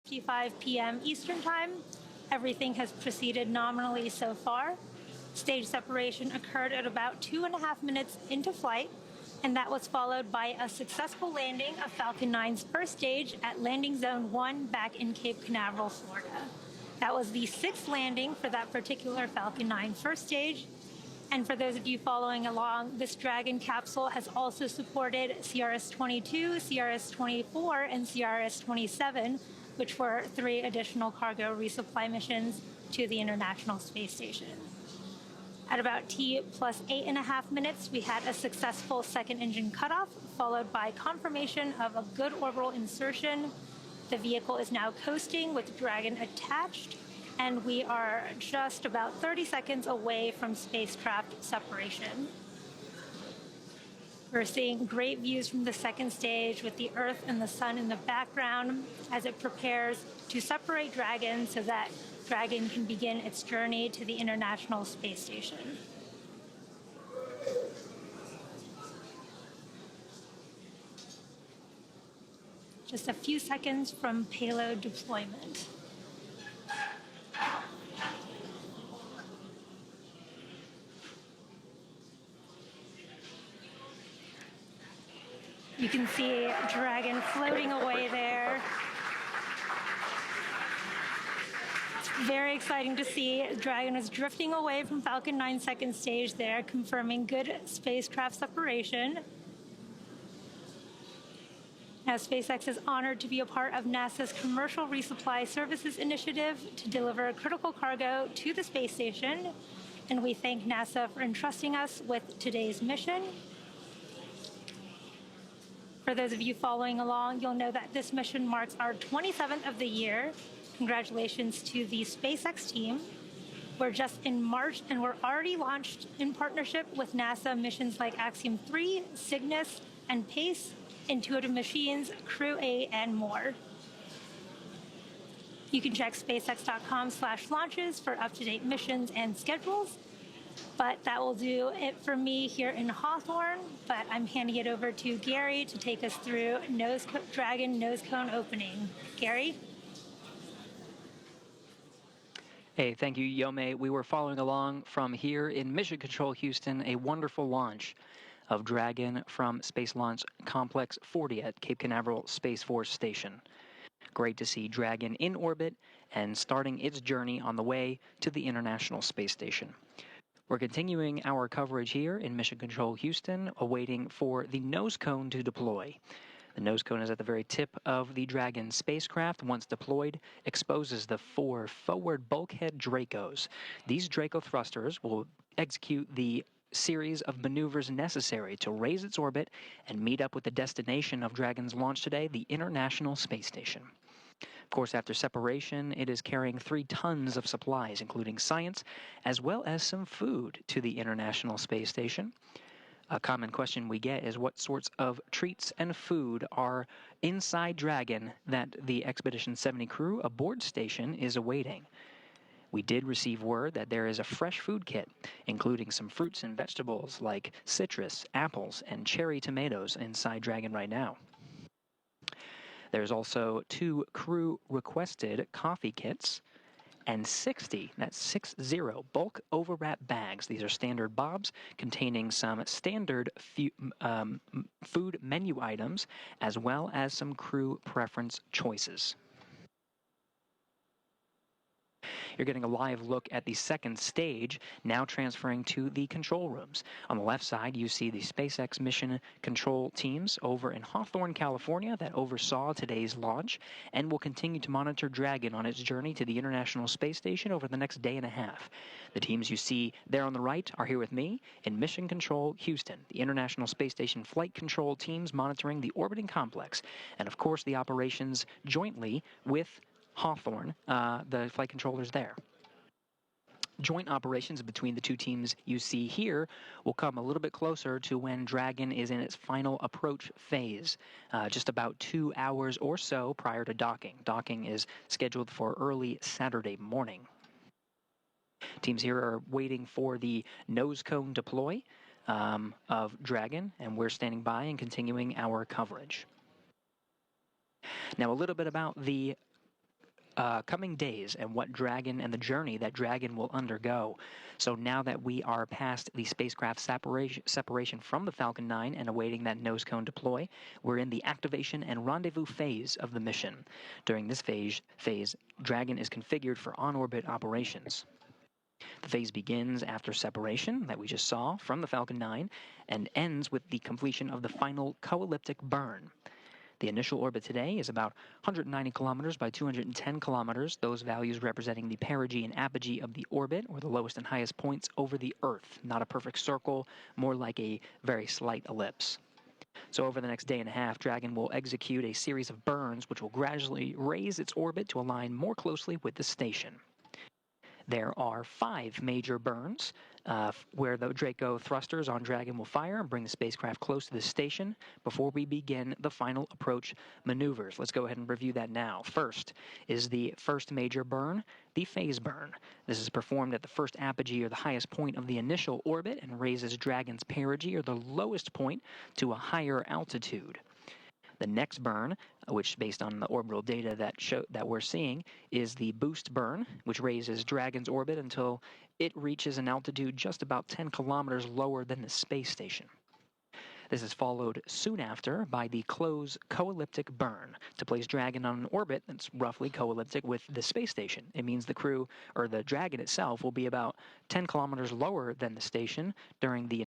5 p.m. Eastern Time. Everything has proceeded nominally so far. Stage separation occurred at about 2.5 minutes into flight, and that was followed by a successful landing of Falcon 9's first stage at Landing Zone 1 back in Cape Canaveral, Florida. That was the sixth landing for that particular Falcon 9 first stage. And for those of you following along, this Dragon capsule has also supported CRS-22, CRS-24, and CRS-27, which were 3 additional cargo resupply missions to the International Space Station. At about T plus 8.5 minutes, we had a successful second engine cutoff, followed by confirmation of a good orbital insertion. The vehicle is now coasting with Dragon attached, and we are just about 30 seconds away from spacecraft separation. We're seeing great views from the second stage with the Earth and the Sun in the background as it prepares to separate Dragon so that Dragon can begin its journey to the International Space Station. Just a few seconds from payload deployment. You can see Dragon floating away there. It's very exciting to see. Dragon is drifting away from Falcon 9 second stage there, confirming good spacecraft separation. Now, SpaceX is honored to be a part of NASA's Commercial Resupply Services Initiative to deliver critical cargo to the space station, and we thank NASA for entrusting us with today's mission. For those of you following along, you'll know that this mission marks our 27th of the year. Congratulations to the SpaceX team. We're just in March, and we're already launched in partnership with NASA missions like Axiom 3, Cygnus, and PACE, Intuitive Machines, Crew 8, and more. You can check spacex.com/launches for up-to-date missions and schedules. But that will do it for me here in Hawthorne. But I'm handing it over to Gary to take us through Dragon nose cone opening. Gary? Hey, thank you, Yome. We were following along from here in Mission Control Houston, a wonderful launch of Dragon from Space Launch Complex 40 at Cape Canaveral Space Force Station. Great to see Dragon in orbit and starting its journey on the way to the International Space Station. We're continuing our coverage here in Mission Control Houston, awaiting for the nose cone to deploy. The nose cone is at the very tip of the Dragon spacecraft. Once deployed, exposes the 4 forward bulkhead Dracos. These Draco thrusters will execute the series of maneuvers necessary to raise its orbit and meet up with the destination of Dragon's launch today, the International Space Station. Of course, after separation, it is carrying 3 tons of supplies, including science, as well as some food to the International Space Station. A common question we get is what sorts of treats and food are inside Dragon that the Expedition 70 crew aboard station is awaiting. We did receive word that there is a fresh food kit, including some fruits and vegetables like citrus, apples, and cherry tomatoes inside Dragon right now. There's also 2 crew-requested coffee kits and 60, that's 60, bulk overwrap bags. These are standard bobs containing some standard food menu items as well as some crew preference choices. You're getting a live look at the second stage, now transferring to the control rooms. On the left side, you see the SpaceX mission control teams over in Hawthorne, California, that oversaw today's launch and will continue to monitor Dragon on its journey to the International Space Station over the next day and a half. The teams you see there on the right are here with me in Mission Control Houston, the International Space Station flight control teams monitoring the orbiting complex, and of course the operations jointly with Hawthorne, the flight controllers there. Joint operations between the 2 teams you see here will come a little bit closer to when Dragon is in its final approach phase, just about 2 hours or so prior to docking. Docking is scheduled for early Saturday morning. Teams here are waiting for the nose cone deploy of Dragon, and we're standing by and continuing our coverage. Now, a little bit about the coming days and what Dragon and the journey that Dragon will undergo. So now that we are past the spacecraft separation from the Falcon 9 and awaiting that nose cone deploy, we're in the activation and rendezvous phase of the mission. During this phase, Dragon is configured for on-orbit operations. The phase begins after separation that we just saw from the Falcon 9 and ends with the completion of the final co-elliptic burn. The initial orbit today is about 190 kilometers by 210 kilometers, those values representing the perigee and apogee of the orbit, or the lowest and highest points over the Earth. Not a perfect circle, more like a very slight ellipse. So over the next day and a half, Dragon will execute a series of burns which will gradually raise its orbit to align more closely with the station. There are 5 major burns where the Draco thrusters on Dragon will fire and bring the spacecraft close to the station before we begin the final approach maneuvers. Let's go ahead and review that now. First is the first major burn, the phase burn. This is performed at the first apogee, or the highest point of the initial orbit, and raises Dragon's perigee, or the lowest point, to a higher altitude. The next burn, which based on the orbital data that we're seeing, is the boost burn, which raises Dragon's orbit until it reaches an altitude just about 10 kilometers lower than the space station. This is followed soon after by the close co-elliptic burn to place Dragon on an orbit that's roughly co-elliptic with the space station. It means the crew, or the Dragon itself, will be about 10 kilometers lower than the station during the